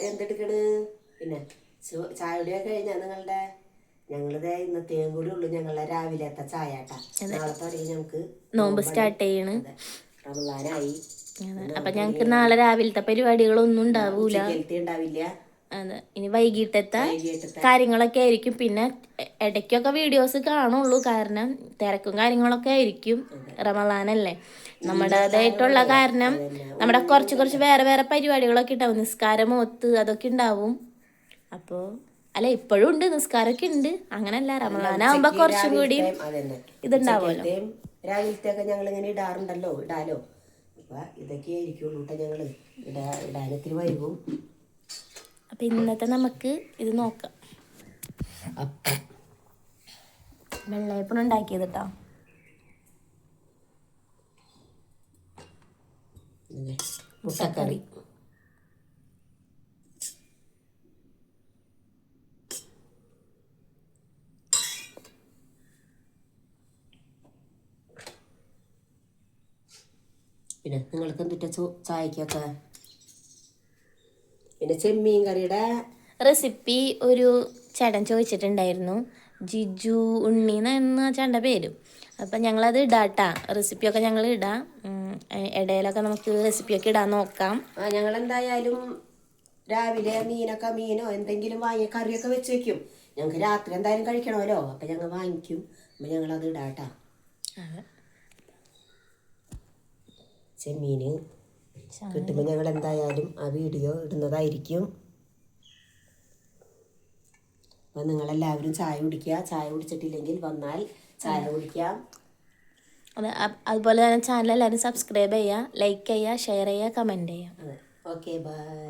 എല്ലാരും എന്തെടുക്കണ്? പിന്നെ ചായയുടെയൊക്കെ കഴിഞ്ഞാ നിങ്ങളുടെ? ഞങ്ങളിത് ഇന്നത്തെയും കൂടി ഉള്ളു ഞങ്ങളെ രാവിലത്തെ ചായട്ടാ. നാളെ തുടങ്ങി ഞങ്ങക്ക് നോമ്പ് സ്റ്റാർട്ട് ചെയ്യണ്. റമളാനായി. അപ്പൊ ഞങ്ങക്ക് നാളെ രാവിലത്തെ പരിപാടികളൊന്നും ഉണ്ടാവൂല. ഉണ്ടാവില്ല. അതെ, ഇനി വൈകിട്ടത്തെ കാര്യങ്ങളൊക്കെ ആയിരിക്കും. പിന്നെ ഇടയ്ക്കൊക്കെ വീഡിയോസ് കാണുള്ളൂ, കാരണം തിരക്കും കാര്യങ്ങളൊക്കെ ആയിരിക്കും. റമളാനല്ലേ, നമ്മുടേതായിട്ടുള്ള കാരണം നമ്മുടെ കുറച്ച് വേറെ വേറെ പരിപാടികളൊക്കെ ഉണ്ടാവും. നിസ്കാരം, ഓത്ത്, അതൊക്കെ ഉണ്ടാവും. അപ്പോൾ അല്ല, ഇപ്പോഴും ഉണ്ട്, നിസ്കാരമൊക്കെ ഉണ്ട്. അങ്ങനല്ല, റമളാനാകുമ്പോ കുറച്ചും കൂടി ഇതുണ്ടാവുമല്ലോ. രാവിലത്തെയൊക്കെ ഞങ്ങൾ ഇങ്ങനെ ഇടാറുണ്ടല്ലോ, ഇടാലോ. അപ്പൊ ഇതൊക്കെ ആയിരിക്കുള്ളൂ കേട്ടോ. ഞങ്ങള് ഇടാനൊത്തിരി വൈകും. അപ്പൊ ഇന്നത്തെ നമുക്ക് ഇത് നോക്കാം. വെള്ളയപ്പം ഉണ്ടാക്കിയത് കേട്ടോ. മുട്ടക്കറി. പിന്നെ നിങ്ങൾക്ക് എന്തിട്ട ചായക്കൊക്കെ? പിന്നെ ചെമ്മീൻ കറിയുടെ റെസിപ്പി ഒരു ചേട്ടൻ ചോദിച്ചിട്ടുണ്ടായിരുന്നു, ജിജു ഉണ്ണി എന്ന ചേട്ടൻ്റെ പേര്. അപ്പം ഞങ്ങളത് ഇടാട്ടാ, റെസിപ്പിയൊക്കെ ഞങ്ങൾ ഇടാം. ഇടയിലൊക്കെ നമുക്ക് റെസിപ്പിയൊക്കെ ഇടാൻ നോക്കാം. ഞങ്ങൾ എന്തായാലും രാവിലെ മീനോ എന്തെങ്കിലും വാങ്ങിയ കറിയൊക്കെ വെച്ച് വെക്കും. ഞങ്ങൾക്ക് രാത്രി എന്തായാലും കഴിക്കണമല്ലോ, അപ്പം ഞങ്ങൾ വാങ്ങിക്കും. അപ്പം ഞങ്ങളത് ഇടാട്ടാ. ചെമ്മീന് കിട്ടുമ്പോൾ ഞങ്ങൾ എന്തായാലും ആ വീഡിയോ ഇടുന്നതായിരിക്കും. അപ്പം നിങ്ങളെല്ലാവരും ചായ കുടിക്കുക. ചായ കുടിച്ചിട്ടില്ലെങ്കിൽ വന്നാൽ ചായ കുടിക്കാം. അതെ, അതുപോലെ തന്നെ ചാനൽ എല്ലാവരും സബ്സ്ക്രൈബ് ചെയ്യുക, ലൈക്ക് ചെയ്യുക, ഷെയർ ചെയ്യുക, കമൻറ്റ് ചെയ്യുക. അതെ, ഓക്കെ, ബൈ.